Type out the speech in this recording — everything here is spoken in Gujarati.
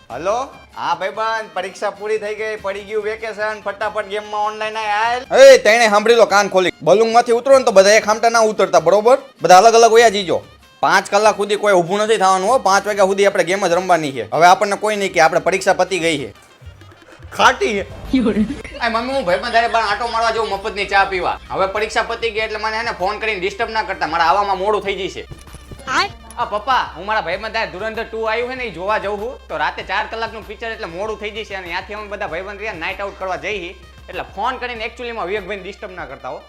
હલો હા ભાઈબંધ પરીક્ષા પૂરી થઈ ગઈ પડી ગયું વેકેશન ફટાફટ ગેમમાં ઓનલાઈન આય એ તેણે સાંભળી લો કાન ખોલી બલુંગમાંથી ઉતરો ને તો બધા એક ખામટા ના ઉતરતા બરોબર બધા અલગ અલગ વયા જીજો 5 કલાક સુધી કોઈ ઊભું નથી થવાનું હો 5 વાગ્યા સુધી આપણે ગેમ જ રમવાની છે હવે આપણને કોઈ નહીં કે આપણે પરીક્ષા પતી ગઈ છે ખાટી છે આ મમ્મી હું ભાઈબંધ તારે બાર આટો મારવા જવું મફતની ચા પીવા હવે પરીક્ષા પતી ગઈ એટલે મને એને ફોન કરીને ડિસ્ટર્બ ના કરતા મારા આવવામાં મોડું થઈ જશે આ પપ્પા હું મારા ભાઈબંધ તારે ધુરંધર 2 આવ્યું છે ને એ જોવા જવું છું તો રાતે 4 કલાકનું પિક્ચર એટલે મોડું થઈ જશે અને ત્યાંથી અમે બધા ભાઈબંધ રહ્યા નાઇટ આઉટ કરવા જઈએ એટલે ફોન કરીને એકચ્યુઅલીમાં વિવેકભાઈને ડિસ્ટર્બ ના કરતા હો